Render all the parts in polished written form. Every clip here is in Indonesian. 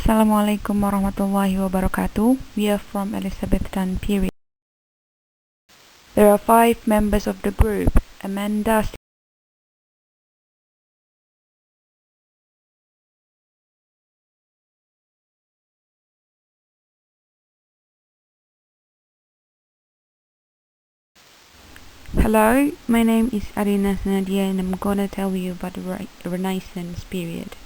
Assalamualaikum warahmatullahi wabarakatuh. We are from Elizabethan period. There are 5 members of the group. Amanda. Hello, my name is Arina Nadia and I'm gonna tell you about the Renaissance period.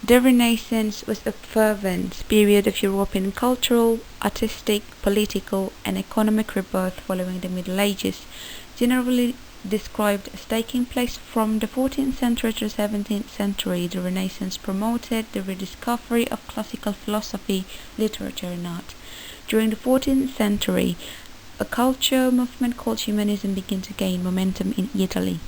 The Renaissance was a fervent period of European cultural, artistic, political, and economic rebirth following the Middle Ages, generally described as taking place from the 14th century to the 17th century. The Renaissance promoted the rediscovery of classical philosophy, literature, and art. During the 14th century, a culture movement called Humanism began to gain momentum in Italy.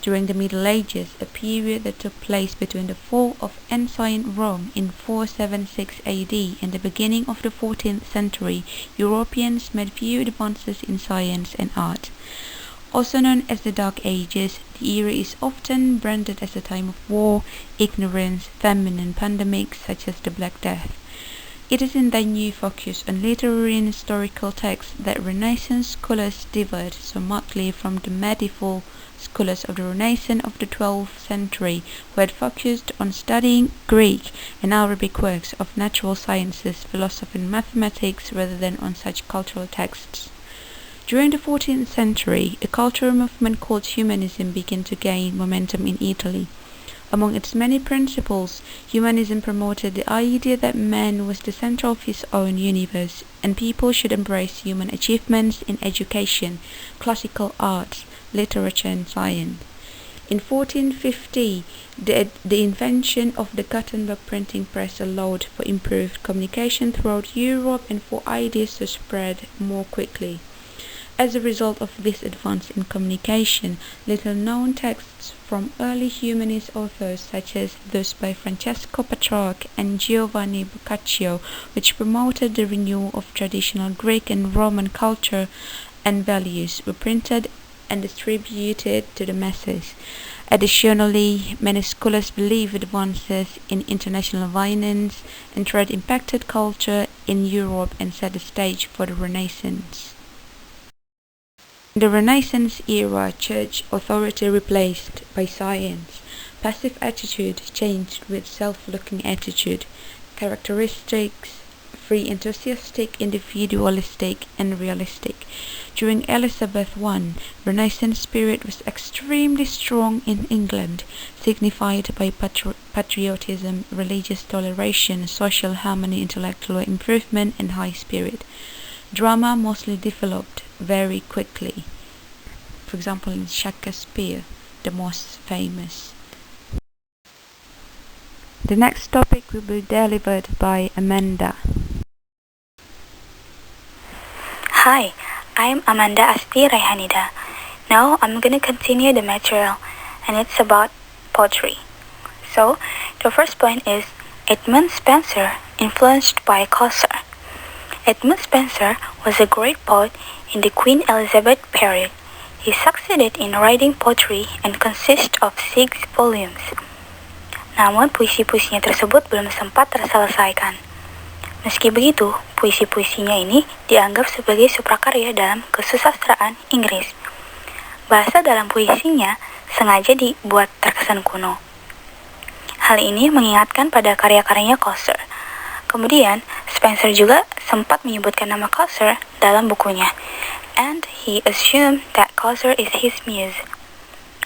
During the Middle Ages, a period that took place between the fall of ancient Rome in 476 AD and the beginning of the 14th century, Europeans made few advances in science and art. Also known as the Dark Ages, the era is often branded as a time of war, ignorance, famine, and pandemics such as the Black Death. It is in their new focus on literary and historical texts that Renaissance scholars differed so markedly from the medieval scholars of the Renaissance of the 12th century, who had focused on studying Greek and Arabic works of natural sciences, philosophy, and mathematics rather than on such cultural texts. During the 14th century, a cultural movement called Humanism began to gain momentum in Italy. Among its many principles, Humanism promoted the idea that man was the center of his own universe, and people should embrace human achievements in education, classical arts, literature, and science. In 1450, the invention of the Gutenberg printing press allowed for improved communication throughout Europe and for ideas to spread more quickly. As a result of this advance in communication, little-known texts from early humanist authors such as those by Francesco Petrarch and Giovanni Boccaccio, which promoted the renewal of traditional Greek and Roman culture and values, were printed and distributed to the masses. Additionally, many scholars believe advances in international finance and trade impacted culture in Europe and set the stage for the Renaissance. In the Renaissance era, church authority replaced by science. Passive attitude changed with self-looking attitude. Characteristics: free, enthusiastic, individualistic, and realistic. During Elizabeth I, Renaissance spirit was extremely strong in England, signified by patriotism, religious toleration, social harmony, intellectual improvement, and high spirit. Drama mostly developed very quickly. For example, in Shakespeare, the most famous. The next topic will be delivered by Amanda. Hi, I'm Amanda Asti Raihanida. Now I'm gonna continue the material, and it's about poetry. So, the first point is Edmund Spenser, influenced by Chaucer. Edmund Spenser was a great poet in the Queen Elizabeth period. He succeeded in writing poetry and consists of 6 volumes. Namun puisi-puisinya tersebut belum sempat terselesaikan. Meski begitu, puisi-puisinya ini dianggap sebagai suprakarya dalam kesusastraan Inggris. Bahasa dalam puisinya sengaja dibuat terkesan kuno. Hal ini mengingatkan pada karya-karyanya Chaucer. Kemudian, Spenser juga sempat menyebutkan nama Chaucer dalam bukunya, and he assumed that Chaucer is his muse.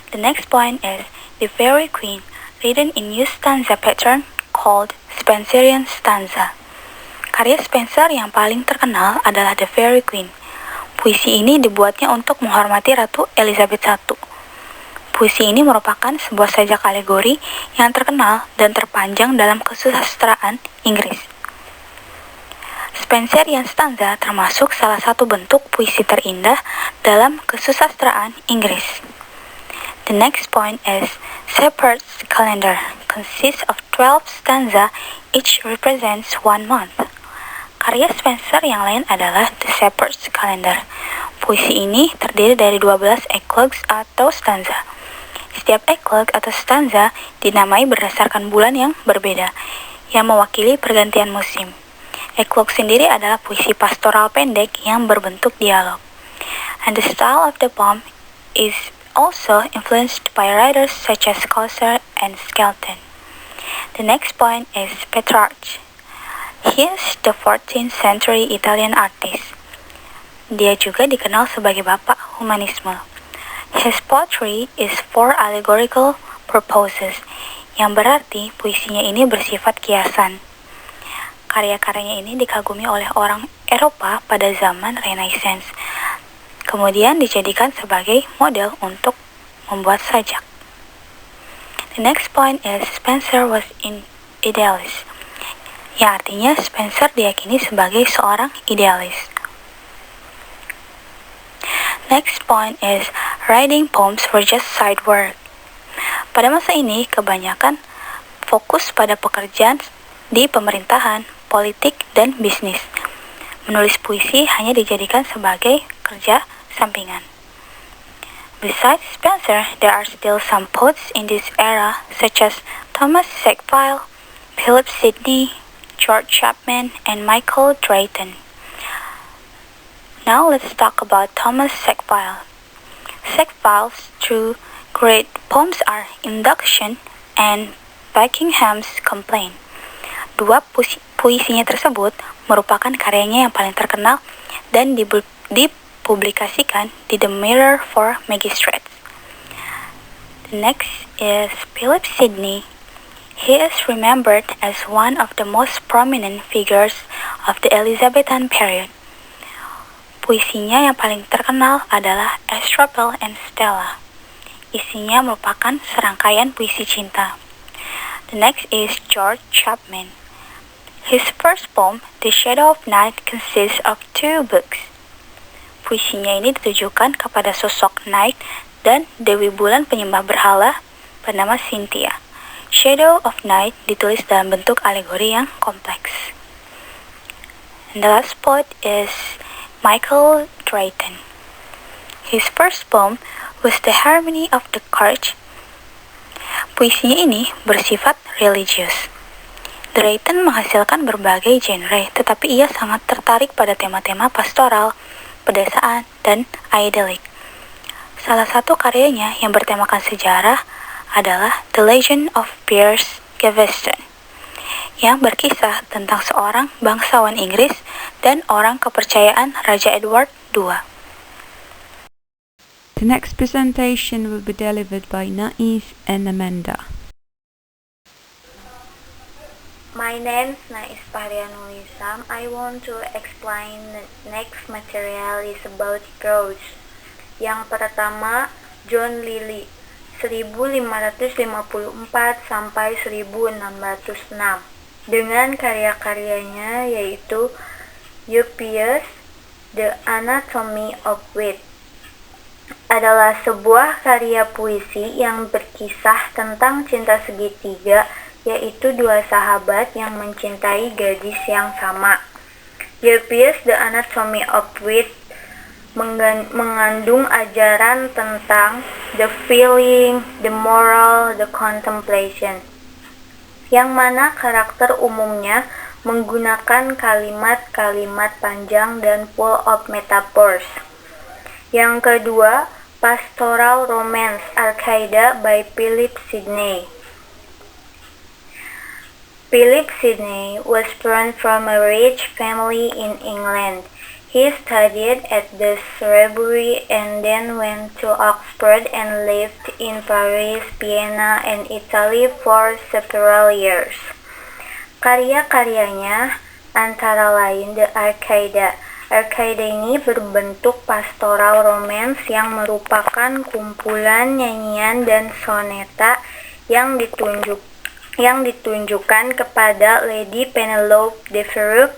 The next point is The Faerie Queene, written in new stanza pattern called Spenserian stanza. Karya Spenser yang paling terkenal adalah The Faerie Queene. Puisi ini dibuatnya untuk menghormati Ratu Elizabeth I. Puisi ini merupakan sebuah sajak alegori yang terkenal dan terpanjang dalam kesusastraan Inggris. Spenserian stanza termasuk salah satu bentuk puisi terindah dalam kesusastraan Inggris. The next point is Shepherd's Calendar, consists of 12 stanza, each represents 1 month. Karya Spenser yang lain adalah The Shepherd's Calendar. Puisi ini terdiri dari 12 eclogues atau stanza. Setiap eclogue atau stanza dinamai berdasarkan bulan yang berbeda. yang mewakili pergantian musim. Eclogue sendiri adalah puisi pastoral pendek yang berbentuk dialog. And the style of the poem is also influenced by writers such as Chaucer and Skelton. The next point is Petrarch. He is the 14th century Italian artist. Dia juga dikenal sebagai bapak humanisme. His poetry is for allegorical purposes, yang berarti puisinya ini bersifat kiasan. Karya-karyanya ini dikagumi oleh orang Eropa pada zaman Renaissance, kemudian dijadikan sebagai model untuk membuat sajak. The next point is Spenser was an idealist, yang artinya Spenser diyakini sebagai seorang idealis. Next point is writing poems were just side work. Pada masa ini, kebanyakan fokus pada pekerjaan di pemerintahan, politik, dan bisnis. Menulis puisi hanya dijadikan sebagai kerja sampingan. Besides Spenser, there are still some poets in this era, such as Thomas Sackville, Philip Sidney, George Chapman, and Michael Drayton. Now let's talk about Thomas Sackville. Sackville's two great poems are Induction and Buckingham's Complaint. Dua puisinya tersebut merupakan karyanya yang paling terkenal dan dipublikasikan di The Mirror for Magistrates. The next is Philip Sidney. He is remembered as one of the most prominent figures of the Elizabethan period. Puisinya yang paling terkenal adalah Estrapel and Stella. Isinya merupakan serangkaian puisi cinta. The next is George Chapman. His first poem, The Shadow of Night, consists of 2 books. Puisinya ini ditujukan kepada sosok Night dan Dewi Bulan penyembah berhala bernama Cynthia. Shadow of Night ditulis dalam bentuk alegori yang kompleks. And the last poet is Michael Drayton. His first poem was The Harmony of the Church. Puisinya ini bersifat religius. Drayton menghasilkan berbagai genre, tetapi ia sangat tertarik pada tema-tema pastoral, pedesaan, dan idyllic. Salah satu karyanya yang bertemakan sejarah adalah The Legend of Piers Gaveston, yang berkisah tentang seorang bangsawan Inggris dan orang kepercayaan Raja Edward II. The next presentation will be delivered by Nais and Amanda. My name is Nais Parianulisam. I want to explain the next material is about prose. Yang pertama, John Lyly, 1554 sampai 1606, dengan karya-karyanya yaitu Euphonious, The Anatomy of Wit. Adalah sebuah karya puisi yang berkisah tentang cinta segitiga, yaitu 2 sahabat yang mencintai gadis yang sama. Euphonious, The Anatomy of Wit mengandung ajaran tentang the feeling, the moral, the contemplation, yang mana karakter umumnya menggunakan kalimat-kalimat panjang dan full of metaphors. Yang kedua, Pastoral Romance, Arcadia by Philip Sidney. Philip Sidney was born from a rich family in England. He studied at the Sorbonne and then went to Oxford and lived in Paris, Vienna, and Italy for several years. Karya-karyanya antara lain The Arcadia. Arcadia ini berbentuk pastoral romance yang merupakan kumpulan nyanyian dan soneta yang ditunjukkan kepada Lady Penelope de Ferruc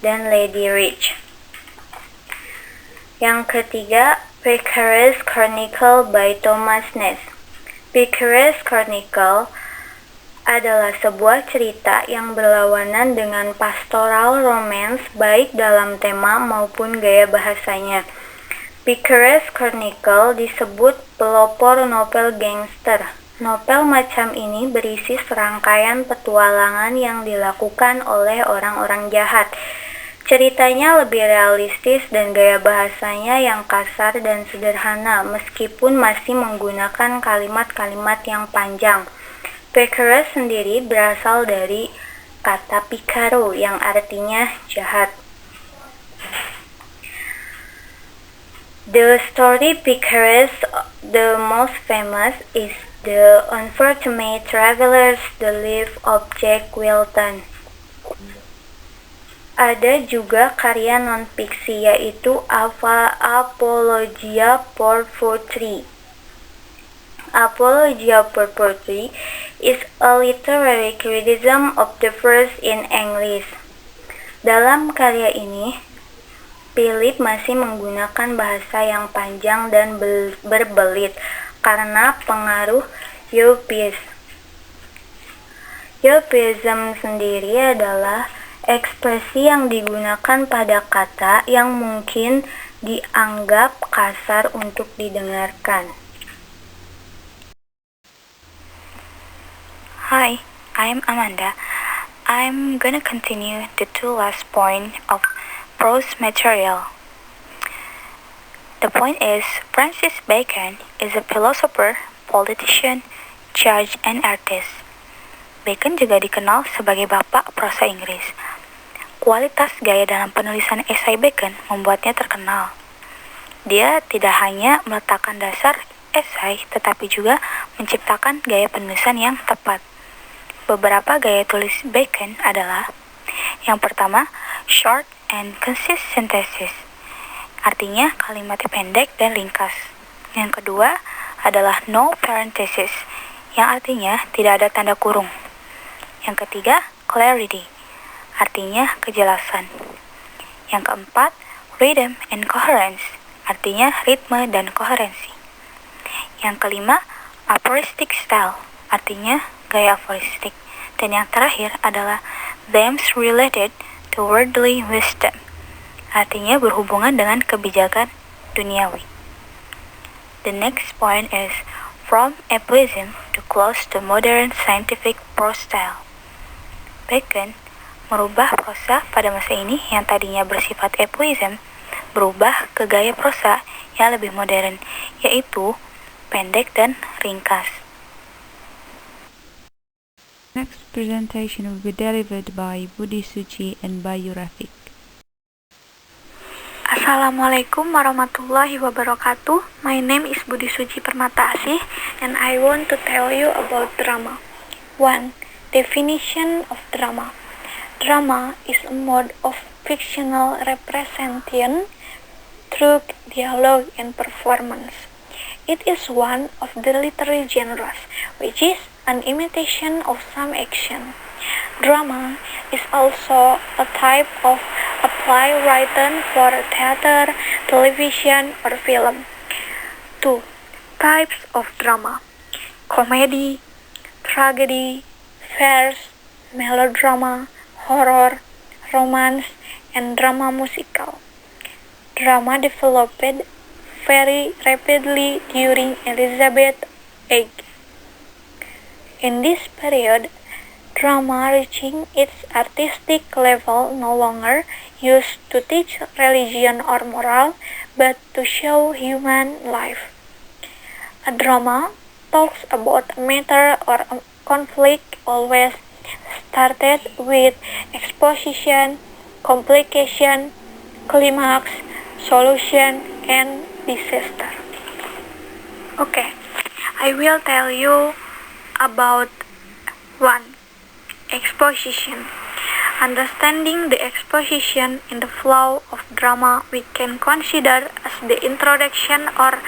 dan Lady Rich. Yang ketiga, Picaresque Chronicle by Thomas Ness. Picaresque Chronicle adalah sebuah cerita yang berlawanan dengan pastoral romance baik dalam tema maupun gaya bahasanya. Picaresque Chronicle disebut pelopor novel gangster Novel macam ini berisi serangkaian petualangan yang dilakukan oleh orang-orang jahat. Ceritanya lebih realistis dan gaya bahasanya yang kasar dan sederhana meskipun masih menggunakan kalimat-kalimat yang panjang. Picarous sendiri berasal dari kata picaro yang artinya jahat. The story Picarous, the most famous, is The Unfortunate Travelers, The Life of Jack Wilton. Ada juga karya non-fiksi yaitu Apologia for Poetry. Apologia for Poetry is a literary criticism of the verse in English. Dalam karya ini, Philip masih menggunakan bahasa yang panjang dan berbelit karena pengaruh Europeism. Europeism sendiri adalah ekspresi yang digunakan pada kata yang mungkin dianggap kasar untuk didengarkan. Hi, I'm Amanda. I'm gonna continue the two last point of prose material. The point is, Francis Bacon is a philosopher, politician, judge, and artist. Bacon juga dikenal sebagai bapak prosa Inggris. Kualitas gaya dalam penulisan esai Bacon membuatnya terkenal. Dia tidak hanya meletakkan dasar esai, tetapi juga menciptakan gaya penulisan yang tepat. Beberapa gaya tulis Bacon adalah: yang pertama, short and concise synthesis. Artinya kalimatnya pendek dan ringkas. Yang kedua adalah no parenthesis, yang artinya tidak ada tanda kurung. Yang ketiga, clarity, artinya kejelasan. Yang keempat, rhythm and coherence, artinya ritme dan koherensi. Yang kelima, aphoristic style, artinya gaya aforistik. Dan yang terakhir adalah themes related to worldly wisdom, artinya berhubungan dengan kebijakan duniawi. The next point is from Epoism to close to modern scientific prose style. Bacon merubah prosa pada masa ini yang tadinya bersifat Epoism berubah ke gaya prosa yang lebih modern, yaitu pendek dan ringkas. Next presentation will be delivered by Budi Suci and Bayu Rafiq. Assalamualaikum warahmatullahi wabarakatuh. My name is Budi Suci Permata Asih and I want to tell you about drama. 1. Definition of drama. Drama is a mode of fictional representation through dialogue and performance. It is one of the literary genres, which is an imitation of some action. Drama is also a type of a play written for theater, television, or film. 2. Types of drama: comedy, tragedy, farce, melodrama, horror, romance, and drama musical. Drama developed very rapidly during Elizabeth's age. In this period, drama reaching its artistic level no longer used to teach religion or moral, but to show human life. A drama talks about a matter or a conflict always started with exposition, complication, climax, solution, and disaster. Okay, I will tell you about 1. Exposition. Understanding the exposition in the flow of drama we can consider as the introduction or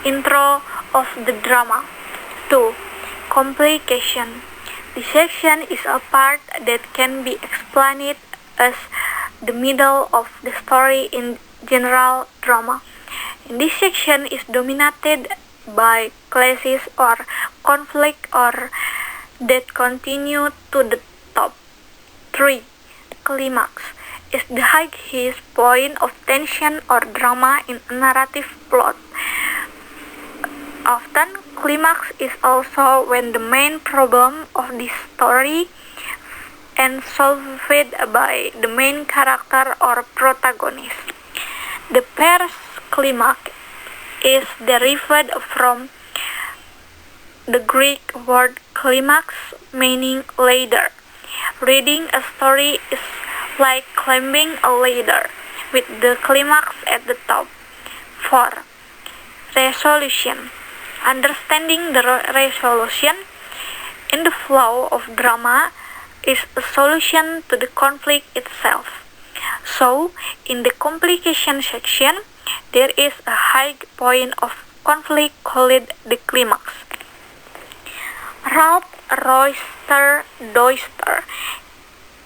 intro of the drama. 2. Complication. This section is a part that can be explained as the middle of the story in general drama. This section is dominated by clashes or conflict or that continue to the top. 3. Climax is the highest point of tension or drama in a narrative plot. often, climax is also when the main problem of the story and solved by the main character or protagonist. The first climax is derived from the Greek word climax, meaning ladder. Reading a story is like climbing a ladder, with the climax at the top. 4. Resolution. Understanding the resolution in the flow of drama is a solution to the conflict itself. So, in the complication section, there is a high point of conflict called the climax. Ralph Royster Doyster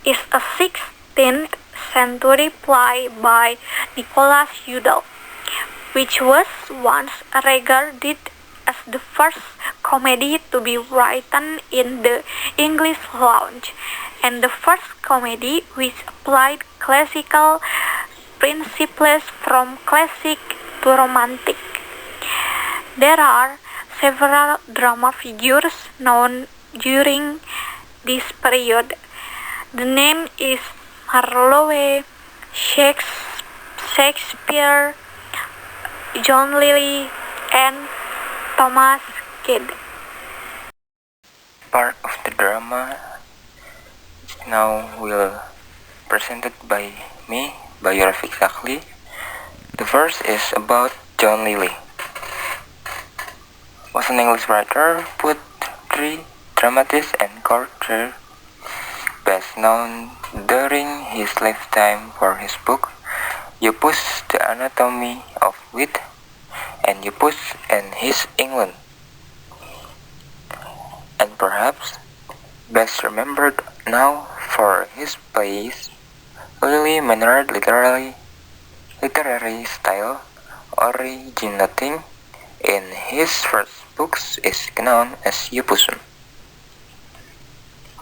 is a 16th century play by Nicholas Udall, which was once regarded as the first comedy to be written in the English language, and the first comedy which applied classical principles from classic to romantic. There are several drama figures known during this period. The name is Marlowe, Shakespeare, John Lilly, and Thomas Kidd. Part of the drama now will presented by me, by Rafiq Sakli. The first is about John Lilly. Was an English writer, poetry, dramatist, and courtier, best known during his lifetime for his book Oedipus, The Anatomy of Wit, and Oedipus and His England. And perhaps best remembered now for his plays, Lily mannered literary style, originating in his first books is known as Oedipus.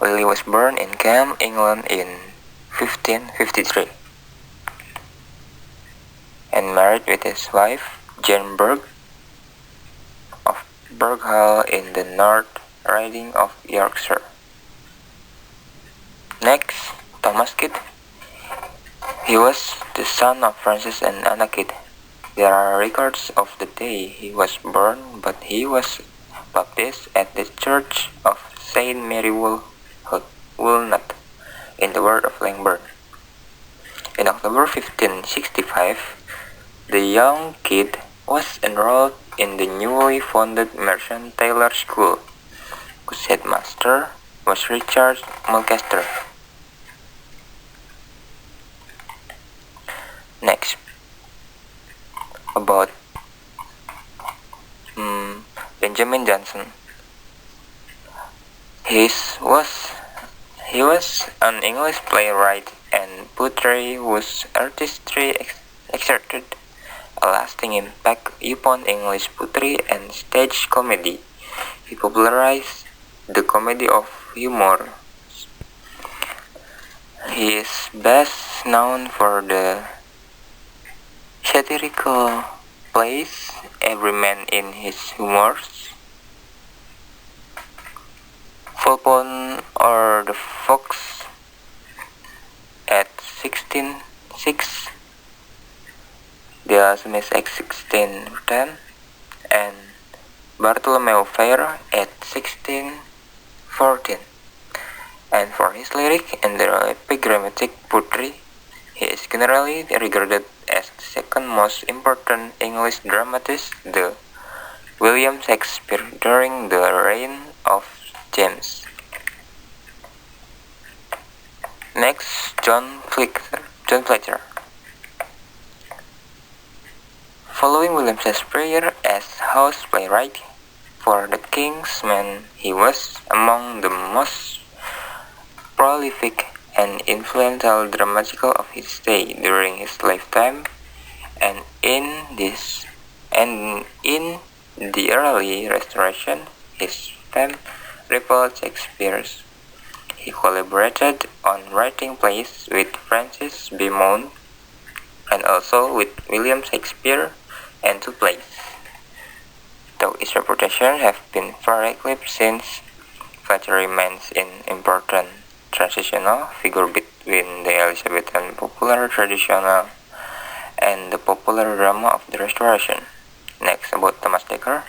Lily was born in Cam, England in 1553 and married with his wife Jane Burgh of Burghall in the North Riding of Yorkshire. Next, Thomas Kidd. He was the son of Francis and Anna Kidd. There are records of the day he was born, but he was baptized at the Church of Saint Mary Woolnoth in the ward of Langburn. In October 1565, the young Kidd was enrolled in the newly founded Merchant Taylor School, whose headmaster was Richard Mulcaster. Next, about Benjamin Jonson. He was an English playwright and poetry whose artistry exerted a lasting impact upon English poetry and stage comedy. He popularized the comedy of humor. He is best known for the satirical plays Every Man in His Humours, Volpone or the Fox at 16:6, The Alchemist at 16:10, and Bartholomew Fair at 16:14. And for his lyric and the epigrammatic poetry, he is generally regarded as the second most important English dramatist to William Shakespeare during the reign of James. Next, John Fletcher. Following William Shakespeare as house playwright for the King's Men, he was among the most prolific and influential dramatical of his day during his lifetime, and in the early Restoration, his fame rippled Shakespeare's. He collaborated on writing plays with Francis Beaumont and also with William Shakespeare and two plays, though its reputation have been very eclipsed since, Fletcher remains an important transitional figure between the Elizabethan popular traditional and the popular drama of the Restoration. Next, about Thomas Dekker.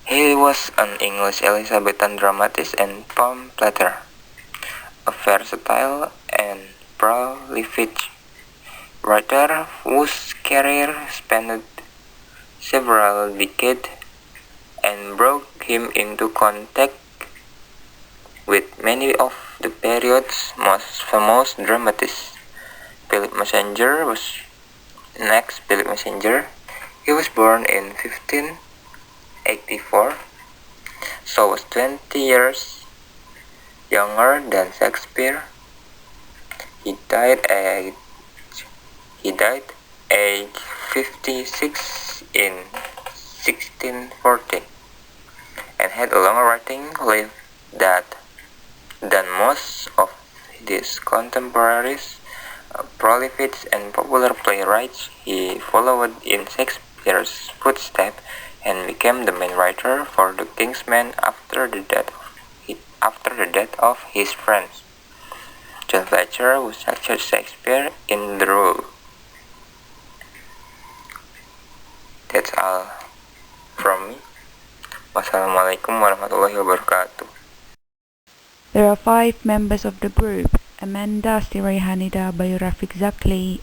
He was an English Elizabethan dramatist and pamphleteer, a versatile and prolific writer whose career spanned several decades and brought him into contact with many of the period's most famous dramatists. Philip Messenger was next. Philip Messenger. He was born in 1584, so was 20 years younger than Shakespeare. He died age 56 in 1640 and had a longer writing life than most of his contemporaries. Prolific and popular playwright, he followed in Shakespeare's footsteps and became the main writer for The King's Man after the death of his friends. John Fletcher who succeeded Shakespeare in the role. That's all from me. Wassalamualaikum warahmatullahi wabarakatuh. There are 5 members of the group: Amanda Astirayhanida, Bayu Rafiq Zakli,